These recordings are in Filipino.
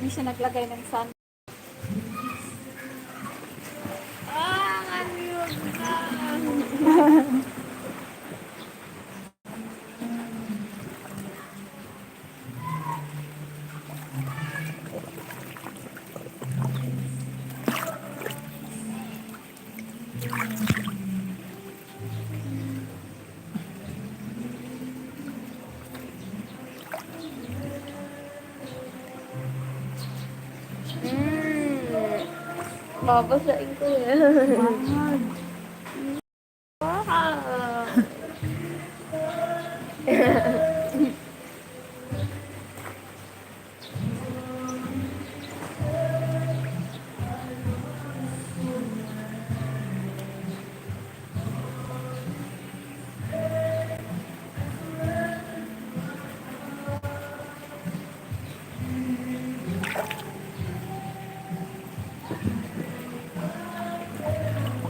Hindi siya naglagay ng sun. Ano yun? Babasain ko yan. Wag. Wow.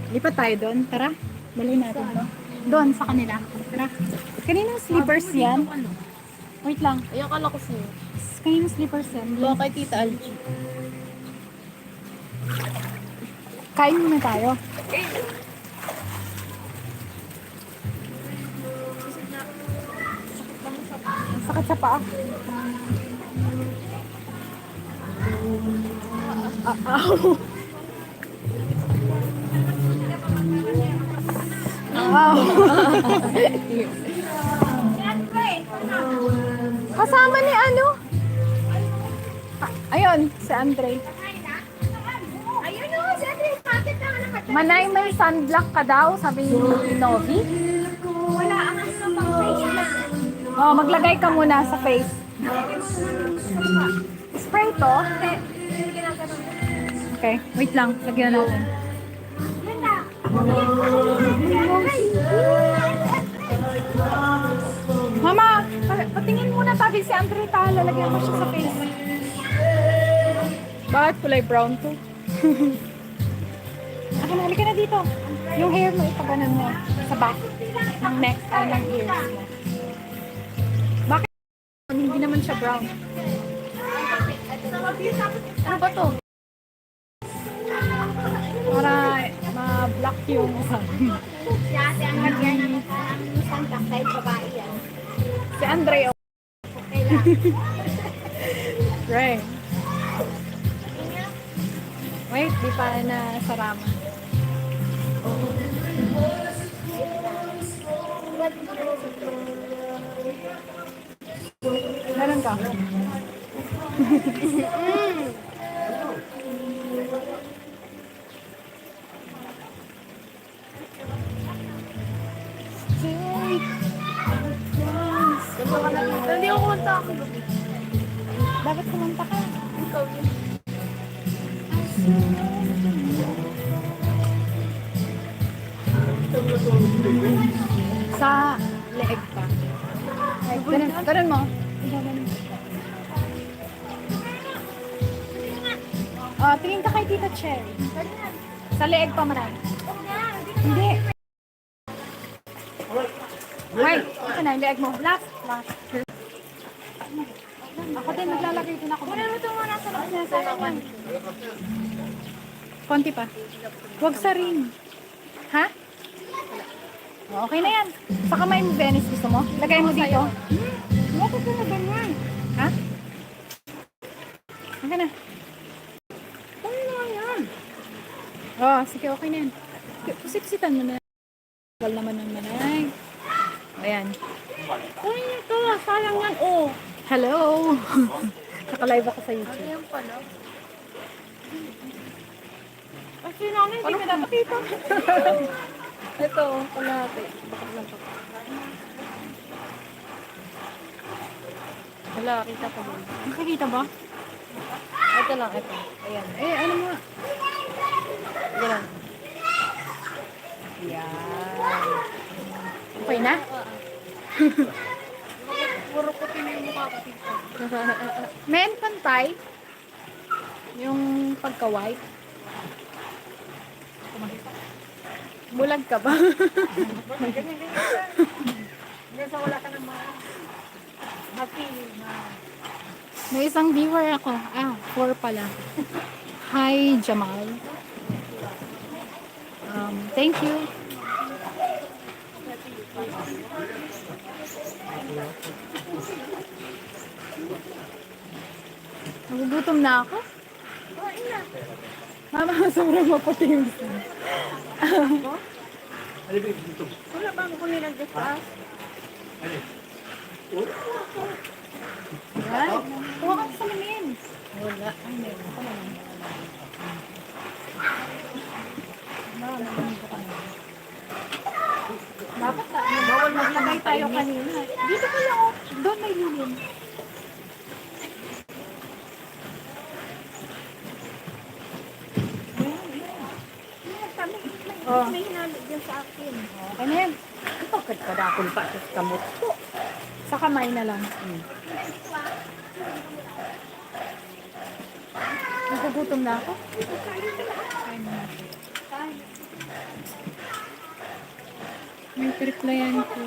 Lipat tayo doon. Tara. Dali natin to. Doon sa kanila. Tara. Kaninong slippers yan? Wait lang. Ay, akala ko sa'yo. Kaninong slippers yan? Baka kay Tita Algie. Kain muna tayo. Ang sakit sa paa. Wow. Kasama ni ano? Ayun, si Andre. Ayun o, Cedric, bakit na anak ka? Manay, may sunblock ka daw, sabi ni Novi. Wala, ang ano pang face na. Oh, maglagay ka muna sa face. Spray to? Okay, wait lang. Lagyan natin. Yan na. Mama, patingin muna tabi si Andre ta. Lalagyan mo siya sa face. Bakit kulay brown to? Ako na, halika na dito. Yung hair mo, ipaganan mo sa back ng neck o ng ears mo. Bakit? Hindi naman siya brown. Ano ba to? Para ma-block yung Kasi ang lagyan ng isang takay babae yan. si Andre. Oh. Okay lang. Right. Wait, di pa na sarama. Meron ka? Hindi ako kumanta ako. Bakit kumanta ka? Ikaw yun. Sa leeg pa. Ganun, ganun mo. Tingin ka kay Tita Cherry. Sa leeg pa marami. Hindi. Wait, ito na yung leeg mo. Last. Ako din, maglalagay din ako. Kunin mo ito muna sa loob niya. Sayang yan. Konti pa. Huwag sa ring. Ha? Okay na yan. Sa kamay mo, Venice, gusto mo? Lagay mo dito. Huwag ko na ganyan. Ha? Okay na. Kunin mo yan. Oh, sige, okay na yan. Siksitan mo na. Tagal naman ng manay. Ayan. Kunin ito. Sayang yan. Oh. Hello! Naka-live ako sa YouTube. Ano yan pala? Kasi namin, hindi ka nakakita. Ito, kalahati. Bakit lang pa? Wala, kita pa din. Nakikita ba? Ito lang, ito. Ayan. Eh, ano mo? Yan. Yan. Okay na? Puro ko yung mukha ko dito. Men, pantay. Yung pagka-white. Bulag ka ba? Ganyan. Hindi sa wala ka ng mga happy na May isang viewer ako. 4 pala. Hi, Jamal. Thank you. Nagugutom na ako. Mama, sobrang maputi yung sun. Wala ba ako nilagay sa as? Yan. Kuha ka sa lamin. Wala. Ay, meron ko naman. Dapat bawal maglagay tayo kanina. Dito ka lang, oh. Doon may lilim. Oh. May hinalo dyan sa akin. Okay na yan. Ito, kadakon pa sa kamot ko. Sa kamay na lang. Nagugutom na ako. Kain na natin. May replyan ko.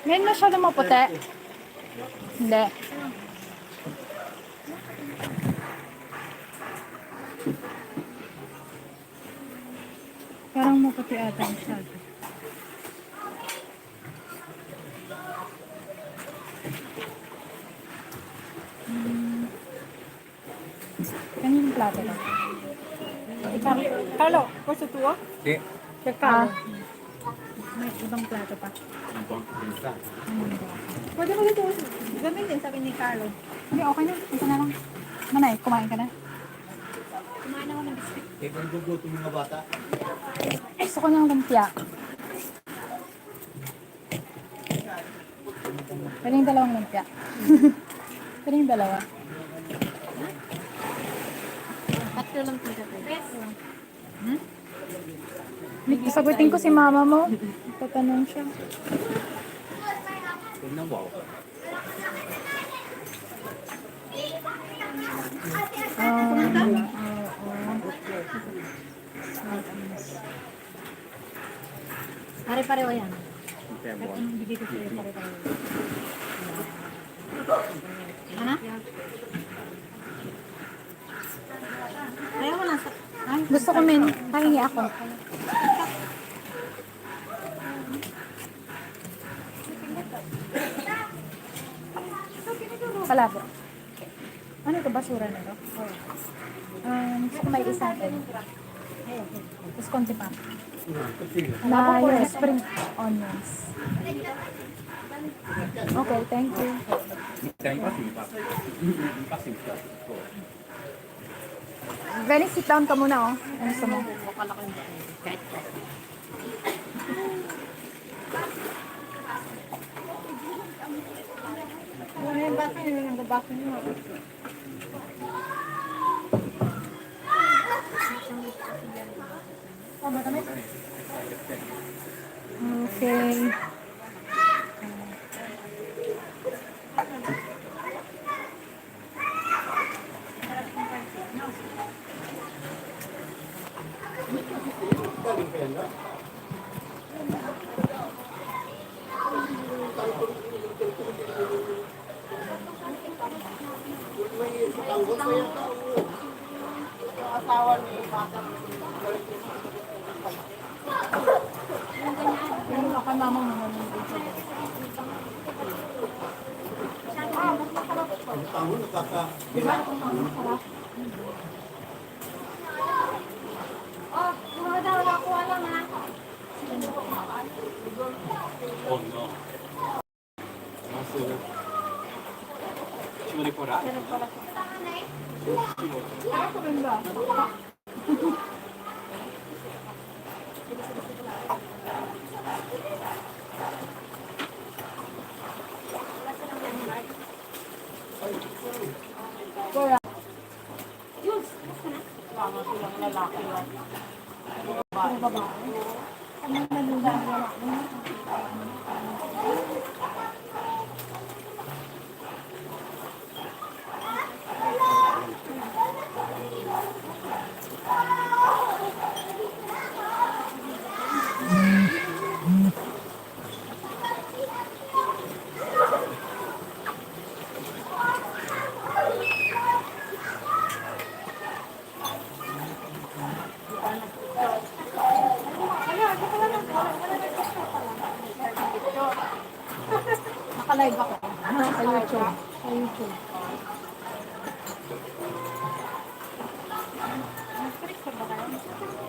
Ngayon masyado maputi. Hindi. Parang maputi ata masyado. Kaninong plato lang? Carlo, gusto tuwa? Sì, Kaya Carlo. May ibang plato pa. un po' pensare. Pwede mo dito. Gamitin, sabi ni Carlo. Hindi, okay na. Ito na lang. Manay, kumain ka na. Kumain ako ng biscuit. E con guguto mga bata? Gusto ko ng lumpia. Pwede yung dalawang lumpia. Pwede yung dalawa. Tatlo lang po siya. Sagutin ko si mama mo. Tatanong siya. Tingnan mo. Pare-pareho yan. Siyempre, buwan. Bigay ko sa'yo pare-pareho. Ano? Ayaw mo lang sa... Ay, Gusto ko min. Pahingi ako. Palabo. Ano ito? Basura na ito? Gusto ko may isang din. Tapos konti pa. Na yung spring onions. Okay, thank you. Dai, passi mi passa. Passi mi passa. Benny, sit down ka muna, oh. Ano gusto mo? kahit ano yung basa nyo? Yung babasa nyo? Oh, matamit? Okay. Pero baka mama mo naman dito. Oh, mga daw nakuha lang ha. Oh no. Non so. Ci vuole coraggio. Ako rin ba?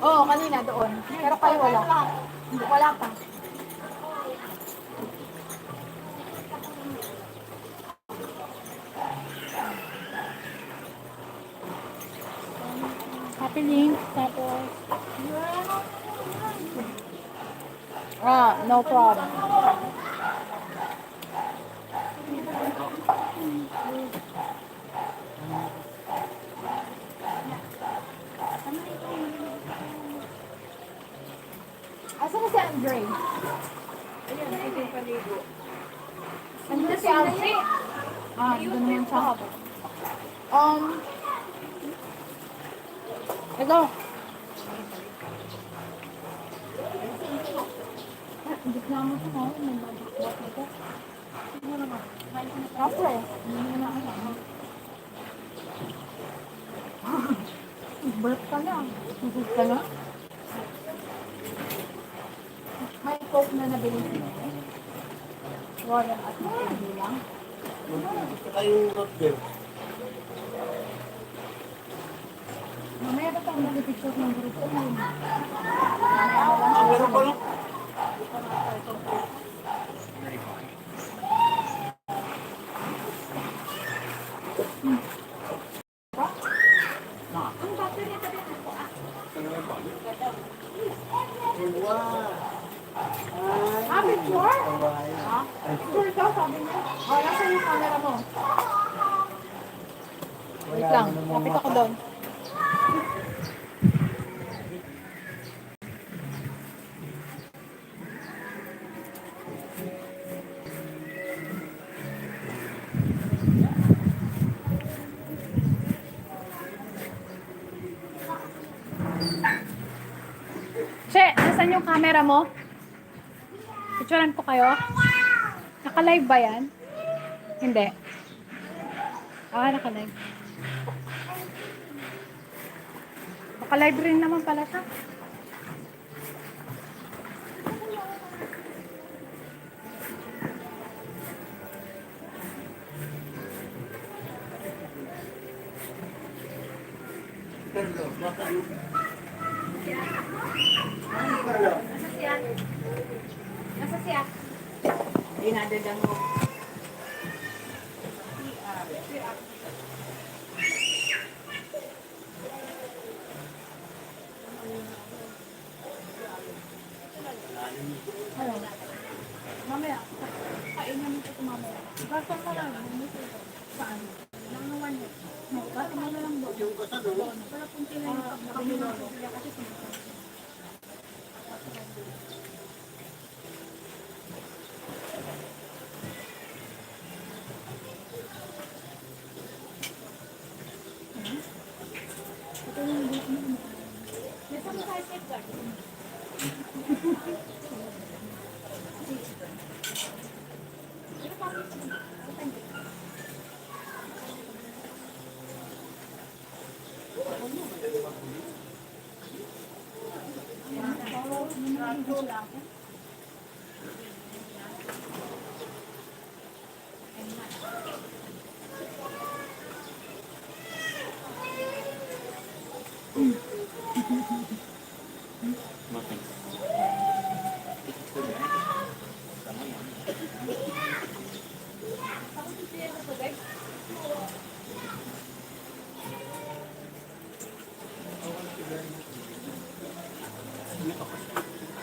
Oo, kanina doon. Pero kayo wala. Wala pa. Happy Link. Tapos, no problem. Asa na si Andre? Ayun, ito yung paligo. Andun si Andre? Dito naman siya. Ito. Hindi ko naman ito. May mabakbak nito. Ano naman? Ako eh. Hindi na ako. Burp ka na. Burp ka na? May coke na nabili niyo. Water at hindi lang. Saka yung root beer. Mamaya ba tayo mag-picture ng grupo? Meron pa lang. Picture? Picture ka, sabi niya. Nasa yung camera mo. Wait lang, kapit ako doon. Che, nasan yung camera mo? Picturean ko kayo. Naka-live ba yan? Hindi. Naka-live. Naka-live rin naman pala siya. Nasa siya? Dinadadan mo. Ano? Mamaya. Kain namin ito mamaya. Basta mo lang. Saan? Nangawan niya. Basta mo lang doon. Wala pong sila yung pagkakamila ko. Kasi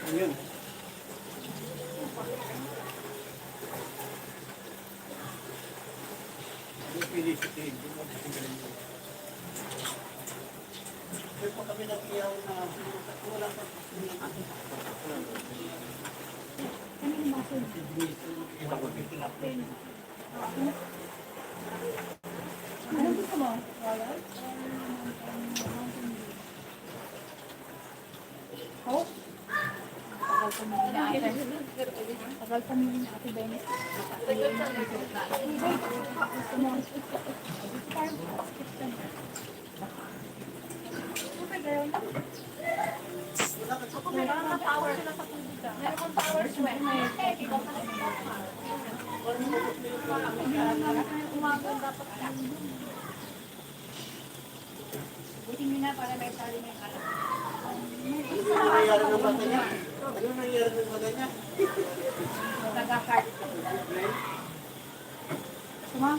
Ayan. Yung felicity, hindi mo kasi galing mo. Pero po kami nag-iyaw na wala pa. ano gusto mo? Coke? Tagal pamilya na Ate Benes. Gusto mo? Meron na power sila sa tubig. Meron kang power sweat. Umaga dapat ka. Buti nyo na para may tali na yung alam. nangyayari ng bata niya? Ano nangyayari ng bata niya? Nagkakart. Suma?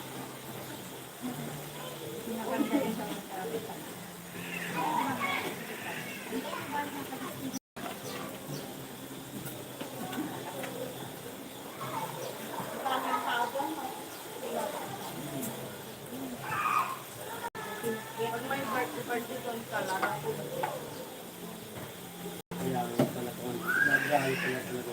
Pag may birthday doon ka, lalaki po. Kaya talaga, nag-rally pala talaga.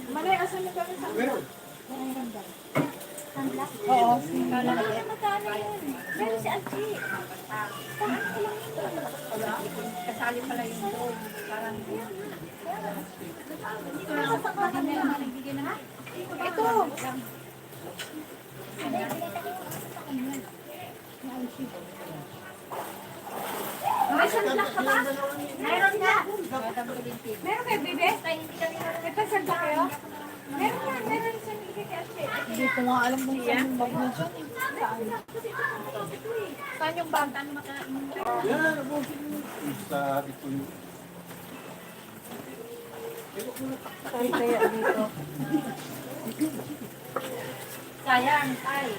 Malay, asan mo kami sa... Meron. Oo, kala ko. Meron si Aji. Kasali pala yung doon. Parang Ito. May sunblock ka ba? Meron nga. Meron kayo, bebe? May pasalba kayo? Meron nga, meron sa bibig kay Ate. Hindi ko nga alam kung saan yung bag na dyan. Saan? Saan yung bag? Yan, sa ito yung... Sorry kaya dito. sayang, ay.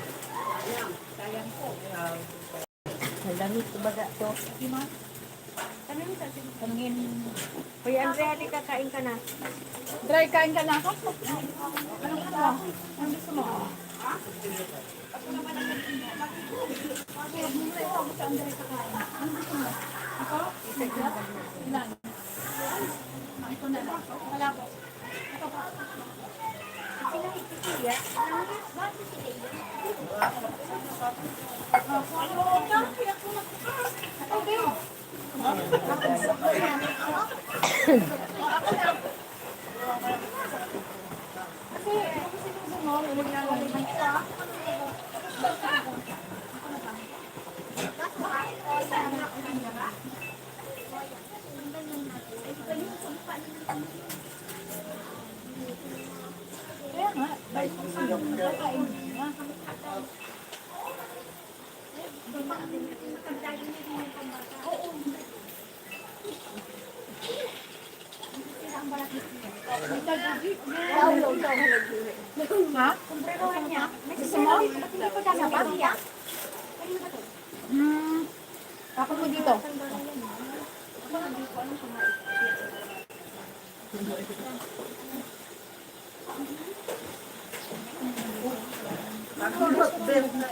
Malamit ko baga to. Tanungin. Kuya Andrea, di kakain ka na. Dry, kain ka na ako? Anong gusto mo? Anong gusto mo? Ito na lang. Wala po. Kaya nga, dahil kung sino mo kakain na. Ha? Kumpreruhan niya. May Gusto mo? hindi ko dami ba? Iya. Tapos mo dito. Akala ko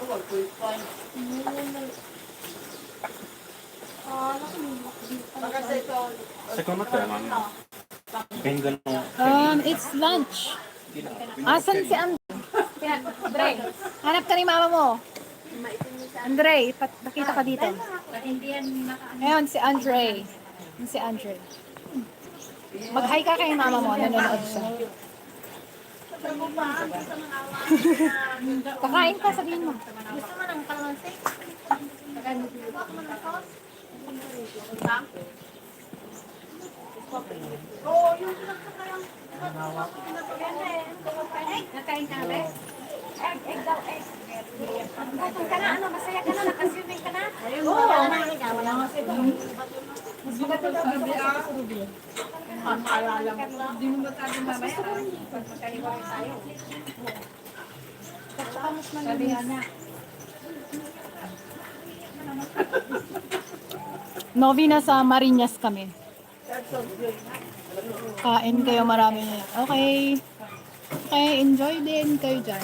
1.5. Kasi ito, Secondo te, ma vengono... It's lunch. Asan si Andre? Hanap ka ni mama mo. Andre, nakita ka dito. Hindi yan naka... Ngayon, si Andre. Yun si Andre. Mag-hi ka kay mama mo, nanonood siya. Kakain ka, sabihin mo. Gusto mo ng kalamansi? Gusto mo ng sauce? Nakain ka ba? Egg daw, egg. Gutom ka na, ano, masaya ka na, nakaswimming ka na. Mas maganda daw bibili ako sa Rubio. Hindi mo ba tayo mamaya? Pag magkaliwari tayo. Saka mas Sabihan niya. Novi, nasa Marinas kami. Kain kayo marami. Okay. Okay, enjoy din kayo dyan.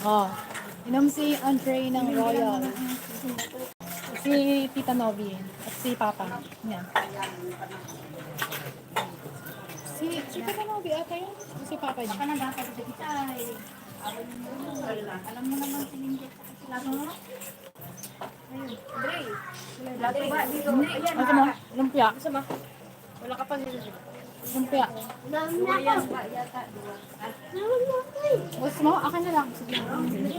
Oh, inom si Andre ng Royal. Si Tita Novi at si Papa. Yan. Si Tita Novi ata yun? O si Papa niya? Baka dapat sa kita ay... Alam mo naman si Lindy. Lago mo? Ayun. Dre. Lago ba? Dito. Ayan. Ano mo? Lumpia? Wala ka pa nila. Lumpia. Naman na ako. Naman na ako eh. Gusto mo? Akin na lang. Sige.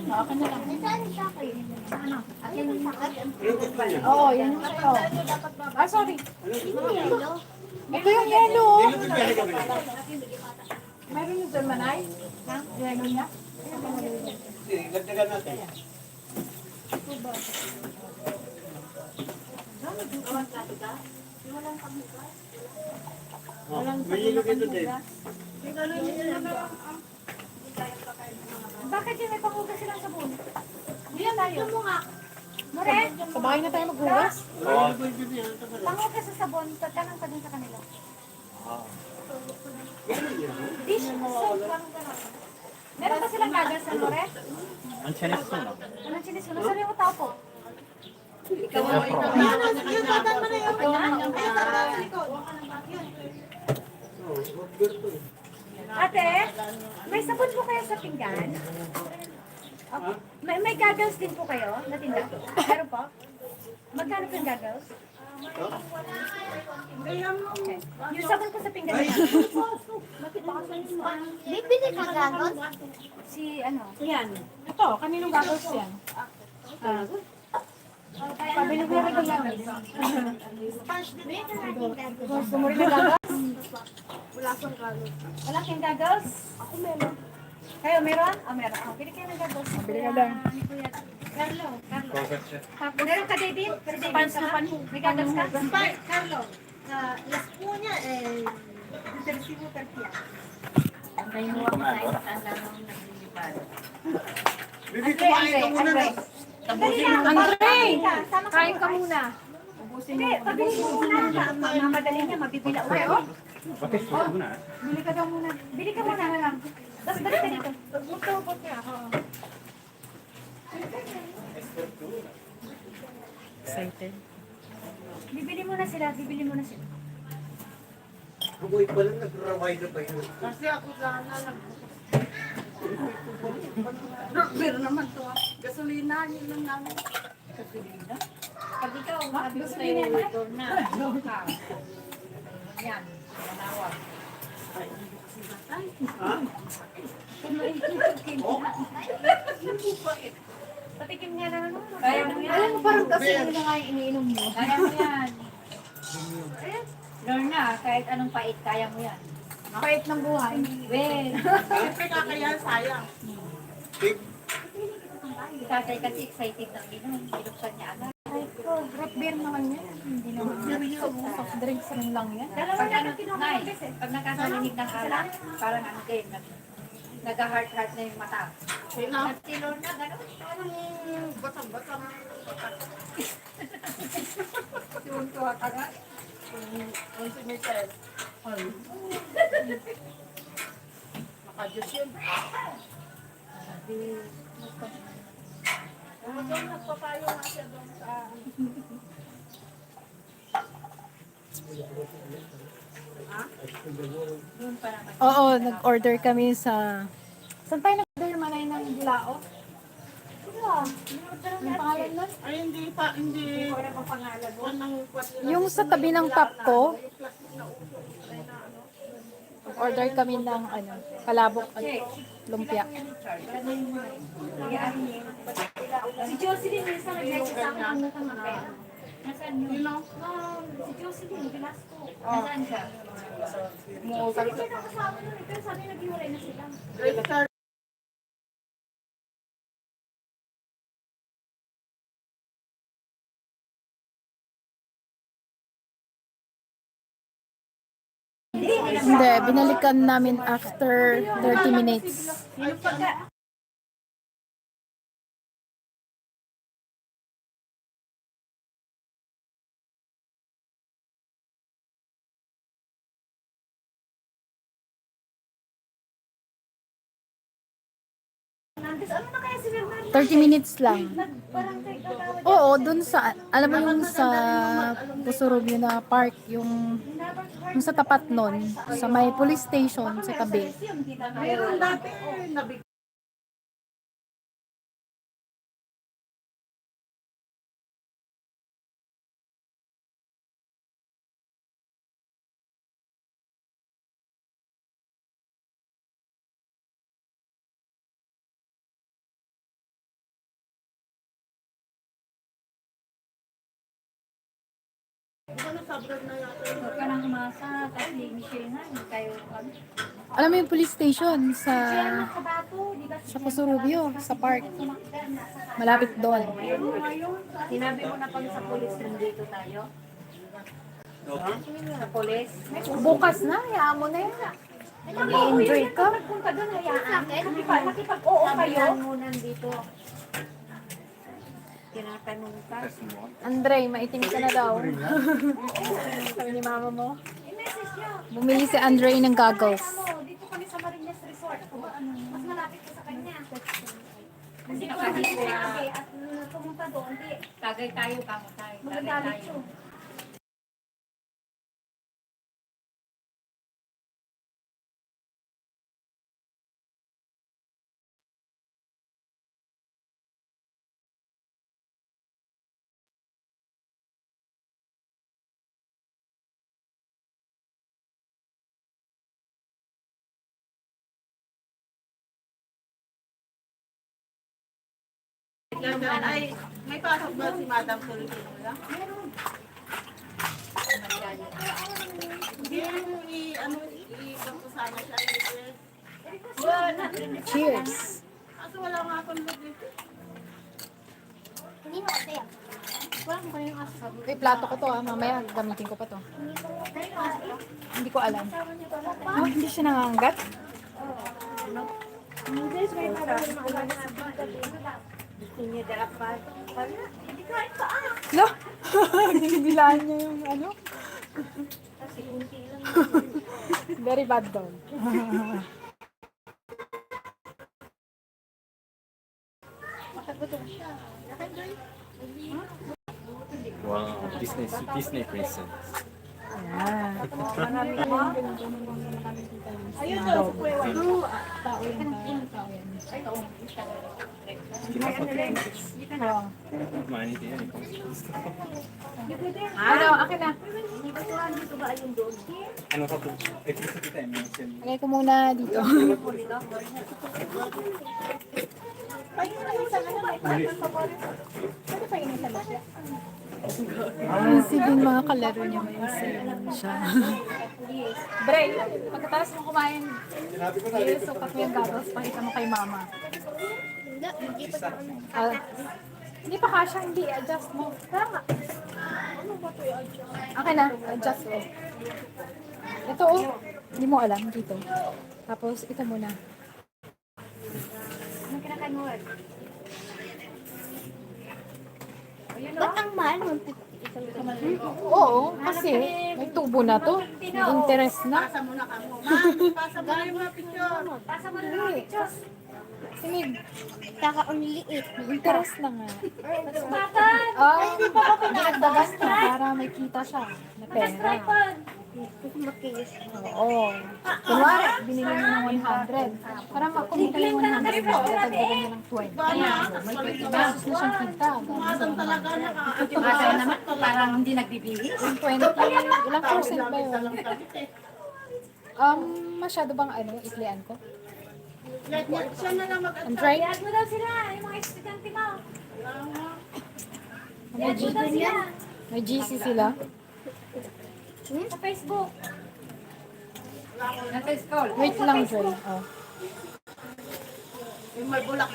Akin na lang. Saan sa akin? Ano? Akin yung sakat. Oo, yan yung sa'yo. Ah, sorry. Hindi yellow. Ito yung yellow. Meron yung Germanay? Ha? Yellow niya? Sige, gagdagan natin. May ilog ito din. Bakit yun? May panghugas silang sabon. Diyan tayo. Ito mo nga. More, Sa bahay na tayo maghugas. panghugas sa sabon. Tanong ka din sa kanila. Dish soap lang gano'n. Meron ba silang gagas sa More? Ang Chinese ko na. Anong chinis mo? Nasaan yung tao po? Ate, may sabon po kayo sa pinggan? Okay. May goggles din po kayo na tinda? Meron po? Magkano po yung goggles? Okay. Yung sabon po sa pinggan niya. Bibili ka gagos? Si ano? Yan. Ito, kaninong goggles yan? Pabili ko na rin lang. Gusto mo rin na goggles? Wala kayong goggles? Ako meron. Kayo meron? Ah, meron. Ah, bili kayo ng goggles. Bili ka lang. Carlo. Meron ka, David? Pants na pan. May goggles ka? Carlo, las punya eh, resibo tertia. Bibi, kumain ka muna na. Andre! Kain ka muna. Hindi, pabili mo muna. Mamadali niya, mabibila ulit. Bakit suot mo na? Bili ka daw muna. Bili ka muna na lang. Tapos balik ka dito. Magtubot niya. Excited. Bibili muna sila, bibili muna sila. Amoy pa lang, nag-raway na pa yun. Kasi ako sana Beer naman to. Gasolina, yun lang namin. Gasolina? Pag ikaw, makabili sa'yo motor na. Yan, manawag. Patikim niya na ano. Kaya mo yan. Alam mo, parang kasi yun na nga yung iniinom mo. Kaya mo yan. Lorna, kahit anong pait, kaya mo yan. Pait ng buhay. Well, Big, tatay kasi excited na minom. Binuksan niya agad. Ay ko, root beer naman yan. Hindi naman. Soft drinks rin lang yan. Dalawa na lang kinuha ng bes eh. Pag nakasalinig ng alak, parang ano din, nag-heart-heart na yung mata. At si Lorna, gano'n. basang-basang. Siyon ko taga. Ang si Michael. Makadiyos yun. Doon nagpapayo nga siya doon sa... Doon pa naman. Oo, nag-order kami sa... Saan tayo nag-order manay ng Dilao? Yung pangalan nun? Ay, hindi pa, hindi. Hindi ko alam ang pangalan mo. Anong kwat nila? Yung sa tabi ng Tapco, order kami ng ano, kalabok at lumpia. Si Jocelyn, minsan nag-message sa akin ang utang ng pera. Nasaan yun? Sino? Si Jocelyn, Velasco. Nasaan siya? Sabi ko na kasama nun, pero sabi nag-iwalay na sila. Credit card. Hindi, binalikan namin after 30 minutes. Yung pagka, nandis, ano na kaya si Bernardo? 30 minutes lang. Parang kagawad. Oo, dun sa, alam mo yung sa Pusurubyo na park, yung sa tapat nun, sa may police station sa tabi. Mayroon dati, nabig Huwag ka nang umasa. Tapos ni Michelle na. Hindi tayo kami. Alam mo yung police station sa Michelle, nakabato. Di ba? sa Kusurubio, sa park. Malapit doon. Sinabi mo na pag sa polis nandito tayo? Sa polis? Bukas na, hayaan mo na yan. I-enjoy ka. Punta doon, hayaan. Nakipag-oo kayo. Mo nandito. Tinatanong ka. Andre, maitim ka na daw. Sabi ni mama mo. I-message niyo. Bumili si Andre ng goggles. Dito kami sa Marinas Resort. Mas malapit ko sa kanya. Kasi kung hindi sinabi at pumunta doon, di. Tagay tayo, kamo tayo. Magagalit yun. Gandaan ay, may pasok ba si Madam Filipino lang? Hindi mo i-ano sana siya. Cheers. Kaso wala nga akong load dito. Hindi mo kasi yan. May plato ko to mamaya gamitin ko pa to. Hindi ko alam. Oh, hindi siya nangangat? Gusto niya dapat. Hindi ka ito Lo! Binibilaan niya yung ano? Kasi unti lang. Very bad dog. Wow, Disney princess. Ayan. Ayun daw, sa kuya. Tao yan, tao yan. Oo. Mani din yan. Ano, akin na. Dito ba ayun doon? Ano ka po? Ito sa kita, mention. Lagay ko muna dito. Sige, mga kalaro niya may sayon siya. Bre, pagkatapos mo kumain, sukat mo yung goggles, pakita mo kay mama. Ah, hindi pa kasha, hindi. Adjust mo. Tama. Okay na, adjust mo. Ito oh, hindi mo alam dito. Tapos ito muna. Ano kinakain mo? Ba't ang mahal mo? Oo, kasi may tubo na to. May interest na. Pasa muna ka mo. Ma'am, pasa mo na yung mga picture. Pasa mo na mga pictures. Sinig, Kaka ang liit. may interest na nga. Batan! Hindi pa pa pinagdagan na para may kita siya na pera. Makikis. Oo. Kunwari, binili mo ng 100. Para makumita yung 100 mo, dadagdagan niya ng 20. May pesos na siyang kita. Madam talaga Bata naman, parang hindi nagbibihis. Yung 20, ilang percent ba yun? Masyado bang ano, iklian ko? Siya na lang mag-at. Andre? Iyan mo daw sila, yung mga estudyante mo. May, Iyan mo daw sila. may GC sila. Sa Facebook. Nasa school. Wait lang, Dre. Oh. Yung may bulak,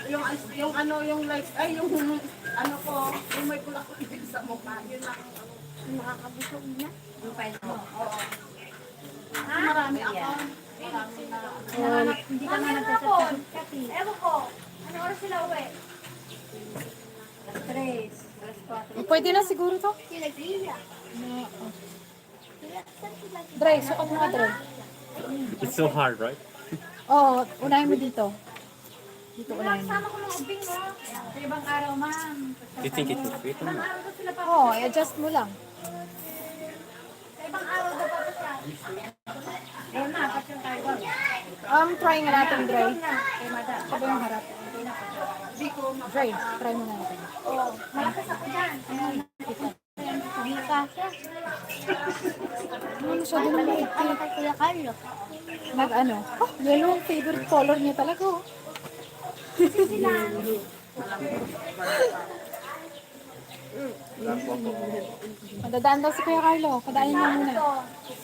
yung ano, yung like, ay, yung ano ko, yung may bulak sa mukha. Yun lang. Nakakabusog na. Yung Facebook. Marami ako. Marami na. Hindi ka nga nagsasagot. Ewan ko. Ano oras sila uwi? Alas 3. Alas 4. Pwede na siguro to. Sila Gila. Dre, sukat mo nga, Dre. It's so hard, right? Oo, unahin mo dito. Dito unahin mo. Sama ko mga ubing mo. Sa ibang araw, ma'am. You think it will fit or Ibang not? araw daw sila pa. Oo, i-adjust mo lang. Sa ibang araw daw pa siya. Ayun na, apat yung tayo. Try nga natin, Dre. Kay madam. Sabi yung harap. Dre, try mo natin. Malakas ako dyan. Hindi kasha. Ano siya din maliit Ano kay Kuya Carlo? Nag-ano? Oh, yellow ang favorite color niya talaga. Oh. Madadaan daw si Kuya Carlo. Padaanin mo muna. Ito,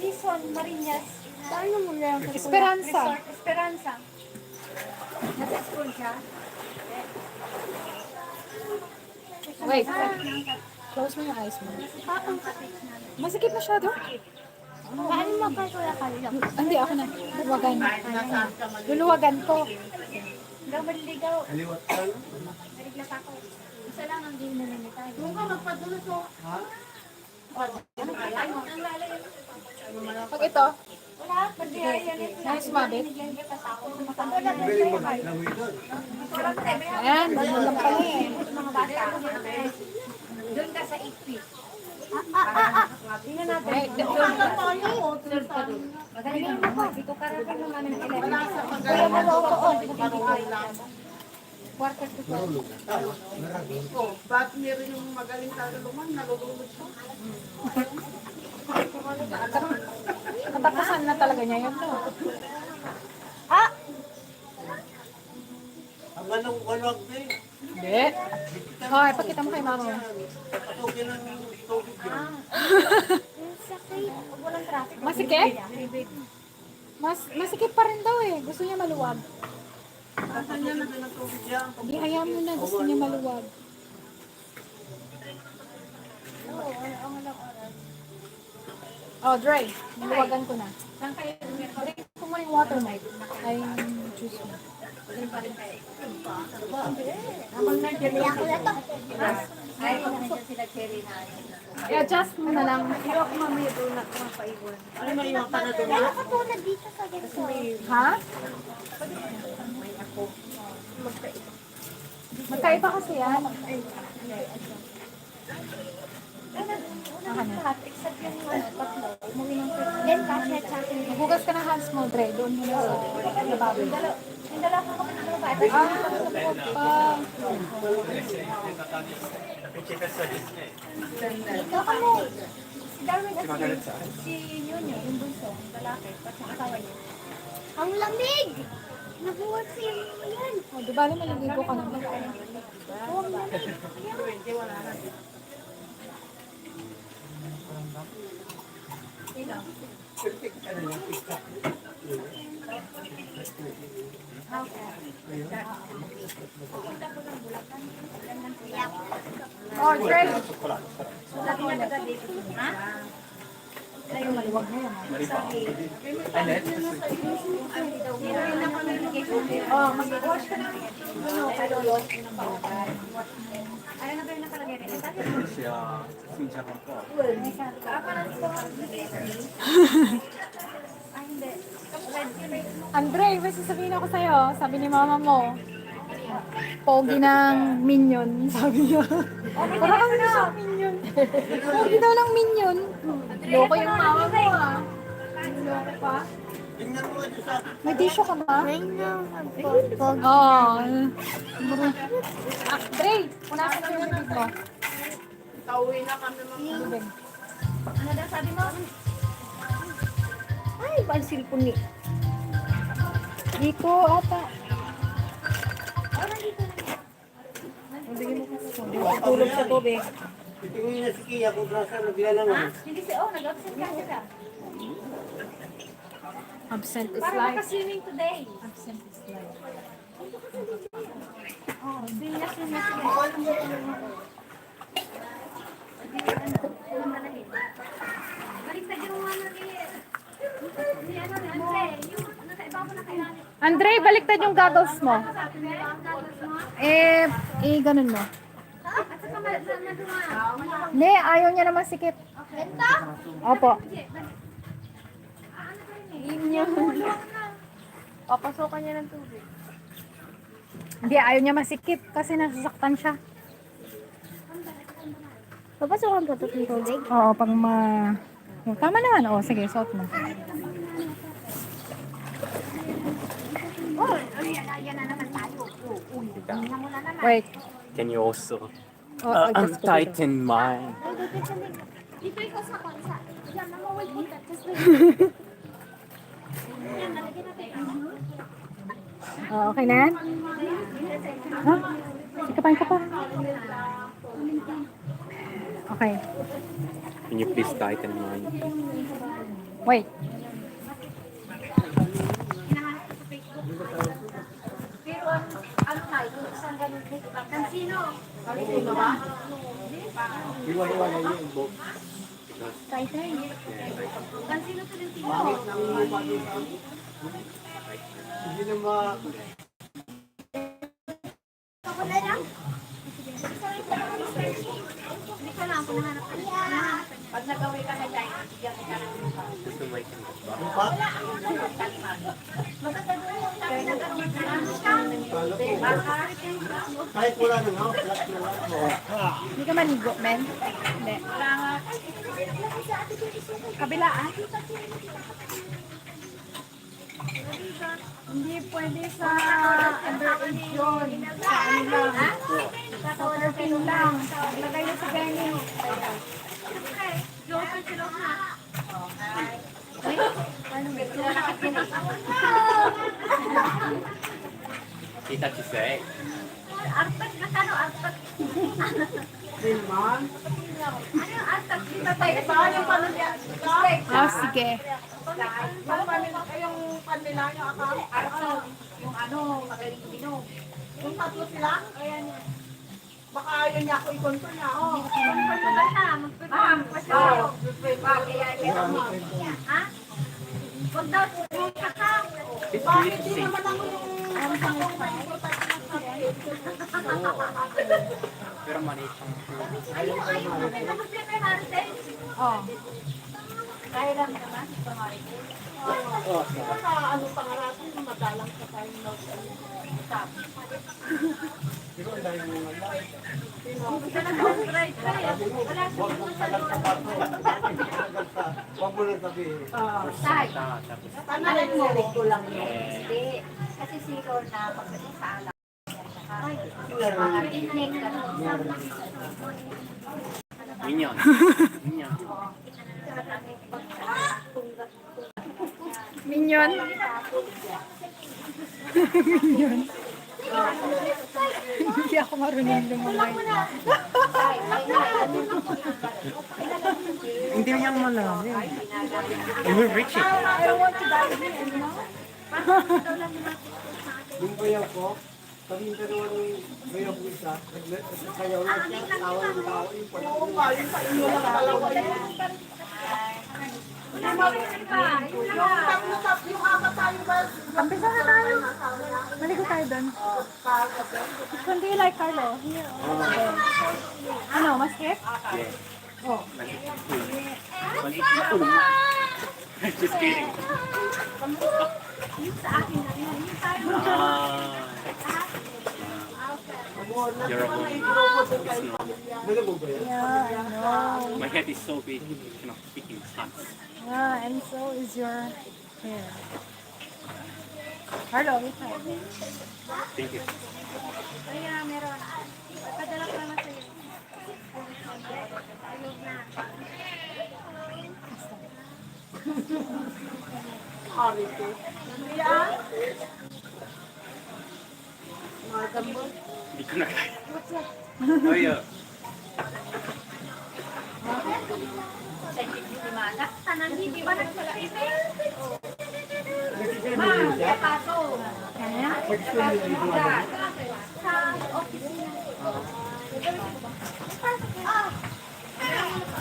Season Marinas. Saan mo muna yung Esperanza. Resort Esperanza. Nasa school siya. Wait. Close mo yung eyes mo. Masikip masyado. Paano mo kay Kuya Carlo? Hindi, ako na. Luluwagan. Luluwagan ko. Hanggang maliligaw. Nariglas ako. Isa lang ang game na nanitay. Kung ka magpadulas o. Pag ito, Wala, pagdiyari yan. nais mabit. Wala na siya. Ayan, doon lang pala eh. Mga bata. Doon ka sa 8 feet. Tingnan natin. Right, Magaling mo. Dito ka rin naman ng 11. Wala sa magaling. Quarter to 12. Oh, ba't meron yung magaling taluluman, nalulunod siya? Katapusan na talaga niya yun, no? Ang anong walwag din. Hindi. Okay, pakita mo kay mama. Patukin ng tubig yun. Walang traffic. Masikip? Masikip pa rin daw eh. Gusto niya maluwag. Saan niya na ng tubig yan? Hindi, hayaan mo na. Gusto niya maluwag. Oh, dry. Maluwagan ko na. Saan kayo? Drink ko mo yung water mo. Ay, yung juice mo. Habang nandiyan ako na to. Ay, nandiyan sila Cherry na. I-adjust mo na lang. Hirap mamaya doon na mapaiwan. Ano maiwan ka na doon? Nakatulad dito sa ganito. Ha? Magkaiba kasi yan. Except yung tatlo. Umuwi ng then kasi at sa akin. Maghugas ka ng hands mo, Dre. Doon mo na sa lababo. Yung dalawa ko kami ng babae. Ah, Ikaw kamo. Si Darwin at si Yunyo, yung bunso, yung lalaki, at yung asawa niya. Ang lamig! Nabuhat siya yan. oh, di ba maligo ka naman? Oh, ang lamig. Oh, Dre. Sabi niya kagabi. Ha? Ayun, maluwag na yan. Oh, mag-wash ka na. Ano, pero wash ka ng bawal. Ano na ba yung nakalagay rin? Sabi mo, siya siya ko po. may sabi ka. Parang ito. Ay, hindi. Andre, may sasabihin ako sa'yo. Sabi ni mama mo, pogi ng minion, sabi niya. Parang ano siyang minion. Pogi daw ng minion. Loko yung mama mo ah. Loko pa. Tingnan mo ito sa May tissue ka ba? Oo. Andre, punasan ko yung bibig mo. Kauwi na kami mga. Bibig. Ano daw sabi mo? Ay, ba ang silpon ni? Di ko ata. Oh, nandito na. Tulog sa tubig. Tingin na si Kia kung nasa naglalang Ha? Hindi si, oh, nag-absent ka siya. Absent is Para life. maka-swimming today. Absent is life. Oh, binas yun na siya. Baliktad yung ano ni... Ni ano ni Andre. Yung nasa ibabaw na kailangan. Andre, baliktad yung goggles mo. Sabi mo, ang gagawin mo. Ganun mo. At saka maduma. Hindi, ayaw niya naman sikip. Benta? Opo. Papasokan niya ng tubig. Hindi, ayaw niya masikip kasi nasasaktan siya. Papasokan pa ito ng tubig? Oo, pag tama naman. Oo, sige, suot mo. Oh, yan na naman tayo. Uy, tingnan mo na naman. Wait. Can you also Adjust ko dito. tighten mine? Dito ikaw sa konsa. Yan, namawal po ka. Just wait. Yan, nalagyan natin. Okay na yan? Ha? Sikapan ka pa. Okay. Can you please tighten mine? Wait. Hinahanap ko sa Facebook. Pero ano nga, yung isang ganun click lang. Kansino? Sino ba? Iwan-iwan yung book. Tighten. Kansino Tolentino? Hindi na ma... Ako na lang. Hindi ko lang kung nahanap ka niya. Pag nagawi ka na dyan, bigyan kita ng Gusto mo ikin ba? Lupa? Kahit wala na, no? Flat na lang. Hindi ka maligo, men? Hindi. Kabila, ah? Hindi pwede sa underage yun. Sa ano lang. Sa 13 lang. Lagay na sa ganyan. Joker sila na. Tita Chisay. Artak na kano, artak. Dilman? Ano yung artak? Dito tayo. Saan yung pamilya? Ah, sige. Yung pamilya, yung kanila, yung account? Artak. Yung ano, magaling minom. Yung tatlo sila? Baka ayaw niya ako i-control niya. Oh. Ma'am, ha? Huwag daw, pumunta ka. It's Bakit really di safe. naman ako yung Pero maliit ang Ayun, ano siya kay Marites? Oh. Kaya lang naman, ito Marites. Baka ano pa nga natin, madalang sa tayo notes. Gusto na subscribe ka eh. Wala sa mga sa Huwag mo lang sabihin. Tay. tapos Panarin mo ko lang yun. Hindi. Kasi siguro na pagdating sa alam. Ay, mga picnic, gano'n. minion. Minion. Minion. Minion. Hindi ako marunong lumamay. Hindi niyang malalim. You will reach it. Yung bayaw ko, sabihin ka naman yung bayaw ko isa, nagsasayaw lang siya, tawa ng tao, yung pala. Oo nga, yung sa inyo lang dalawa yun. Yung tatlo, yung apat tayo ba? Kampisa na tayo. Maligo tayo doon. Kundi like Carlo. Here. Ano, mas skip? Yes. Oh. Maliit na ulo. Just kidding. Yung sa akin na rin. Yung tayo. You're a woman. Dala mo ba yan? Yeah, I know. My head is so big, you cannot fit in pants. Yeah, and so is your hair. Carlo, wait tayo. Thank you. Kaya meron. Padala ko naman sa'yo. Ayun na. Hari ko. Yan. Madam mo. Hindi ko na kaya. Oh, yeah. Tanan, hindi ba nagsalakit eh? Nagsisin mo yun siya? Kaso, Nagsisin mo yun siya? sa opisina.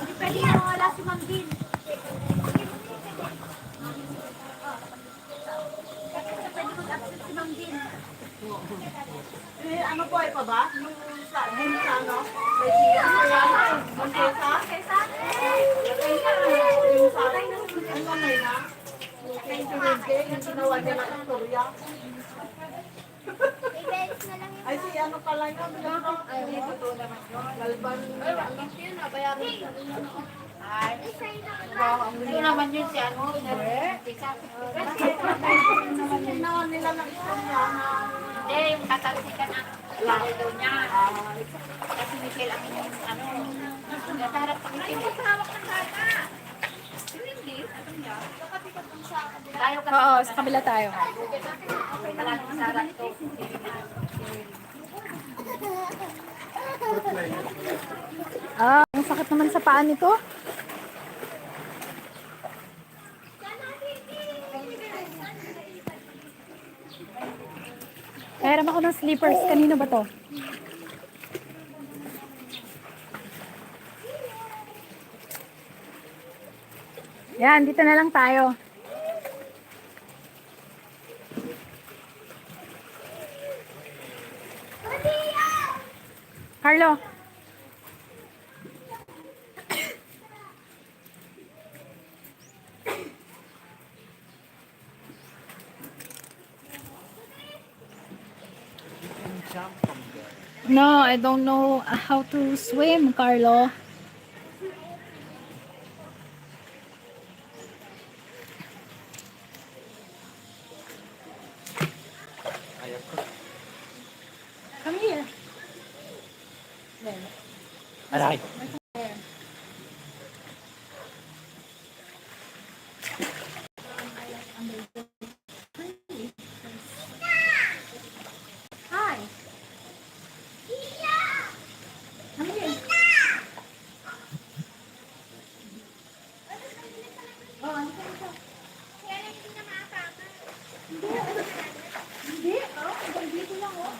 Hindi pwede yan, wala si Ma'am Din. Kasi pwede mag-access si Ma'am Din. Eh, ano po ay pa ba? Yung sa, yung sa ano? May siya. Yung sa? Kesa, Yung sa, ano may na? Yung pinigay, yung ginawa niya ng istorya. Ay, si ano pala yun? Ay, totoo naman yun. Galban. Ay, ano yun? Nabayaran sa ay, ito naman yun si ano. Kasi ginawa nila ng istorya na Hindi, yung tatalsikan ang lahi daw niya. Kasi Michelle ang yung ano. Nagharap sa Michelle. Ay, hawak ng bata. Hindi, ano niya? Tayo kasi. Oo, sa kabila tayo. Okay na lang sa harap to. Ah, ang sakit sakit naman sa paa nito. Kaya ako ng slippers. Kanino ba to? Yan, dito na lang tayo. Carlo. No, I don't know how to swim, Carlo. Come here. Aray. Hi. Come here. Oh, ano ka nito? Hindi. Oh, dito lang, oh.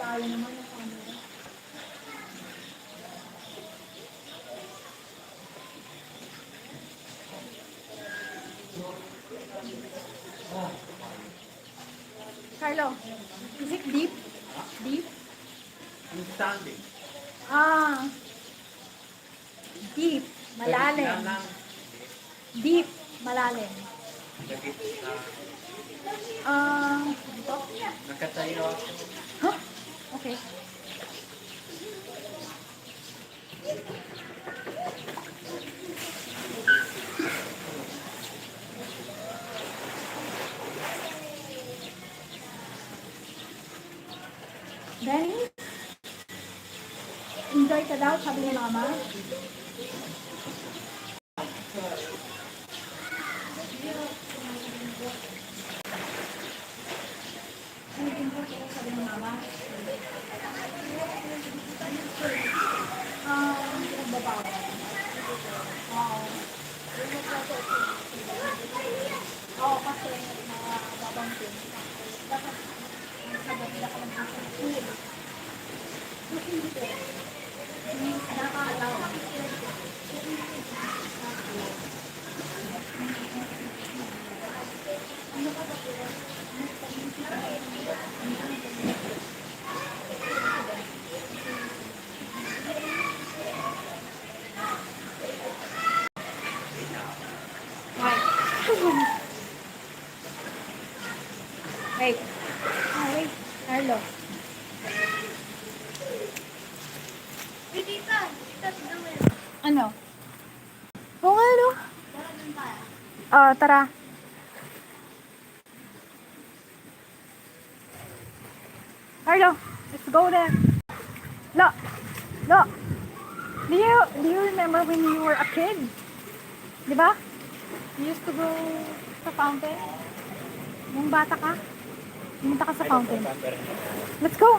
Layo naman ang camera. Carlo, is it deep? Deep? I'm standing. Ah. Deep. Malalim. Deep. Malalim. Ah. Nakatayo ako. Huh? Okay. Benny? Enjoy ka daw, sabi ni Mama. Sabi ni Mama. Nagbabawa. Oo. Oo, kasi mga babang tin. Dapat sabi nila ka lang sa school. Kasi hindi. Nakakalaw. Ano ka ba? Wait. Wait. Carlo. Ano? Oo nga, no? Tara. Carlo, let's go there. Look. Look. Do you remember when you were a kid? Di ba? You used to go sa fountain? Nung bata ka? Pumunta ka sa fountain. Let's go!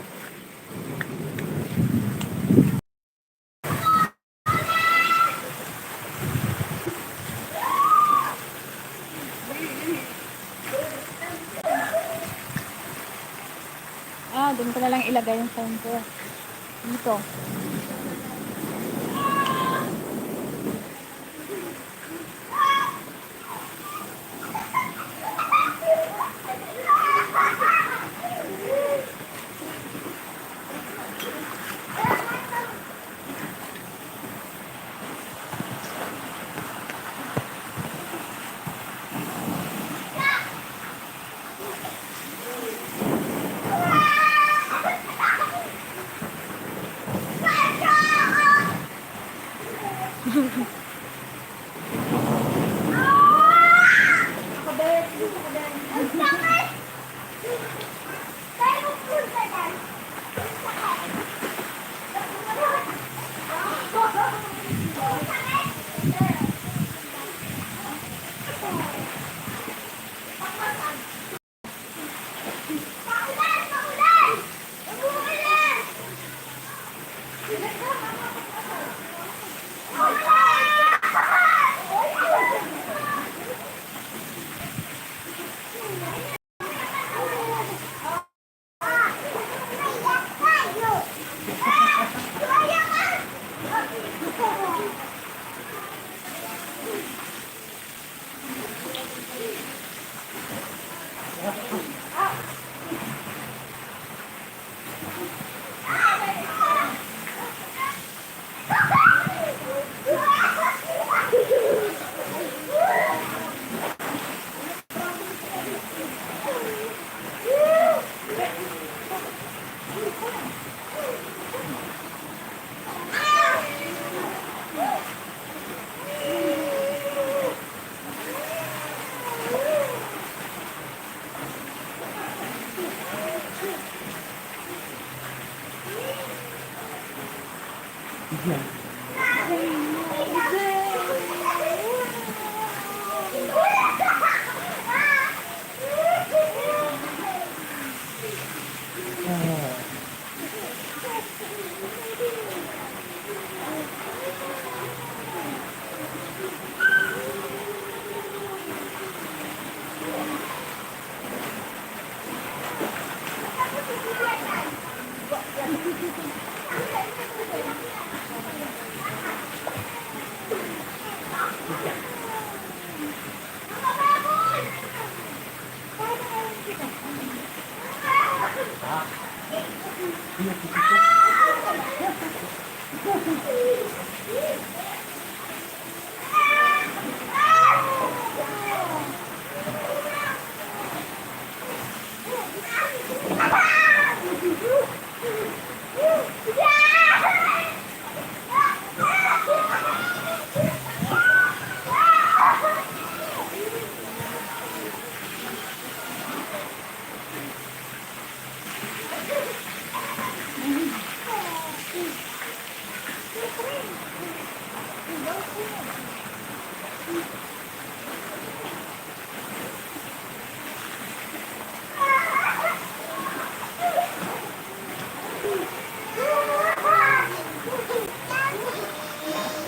Doon ko na lang ilagay yung phone ko. Dito.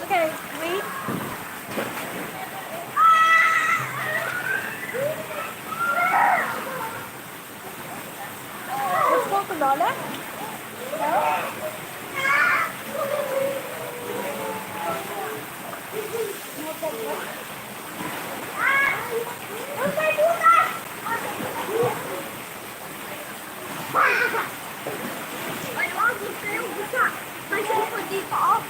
Okay, wait. Let's go to Lola. Ay, wag mo kayo. Buka. May cellphone dito, oh.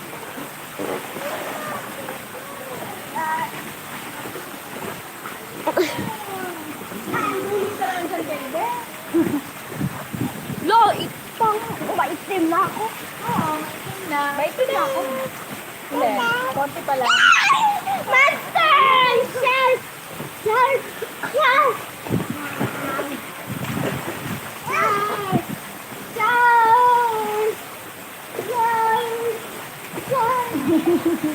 Lo, itang maitim na ako. Oo, maitim na. Maitim na ako. Hindi, konti pa lang. Master! Shelf! Shelf! Shelf! Shelf! Shelf! Shelf! Shelf! Shelf!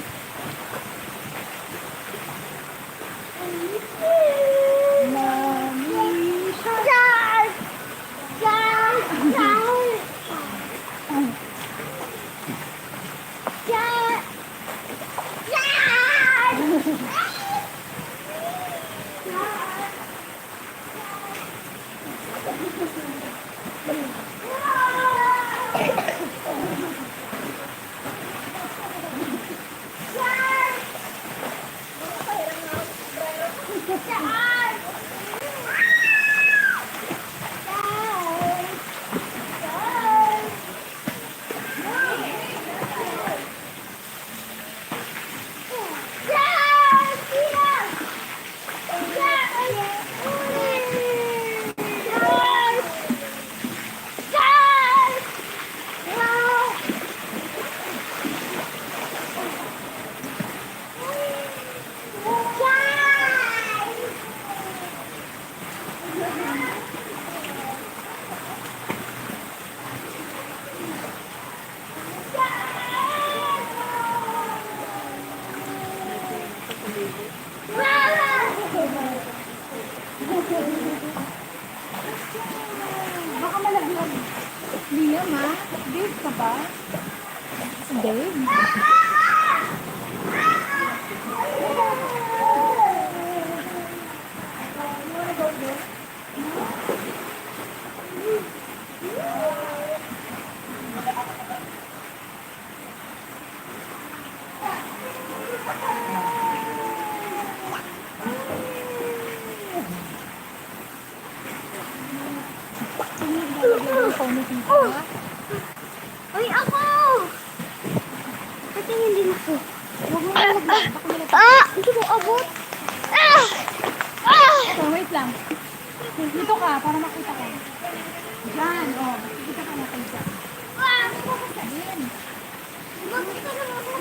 Shelf! Baka malaglag. Liam, ha? Dave ka ba? Si Dave? Uy, ako! Patingin din ako. Huwag mo malaglag. Baka malaglag. Hindi mo abot. So, wait lang. Dito ka, para makita ka. Diyan, oh. Makikita ka natin dyan. Ano ba sabihin? Bakit ka naman ako?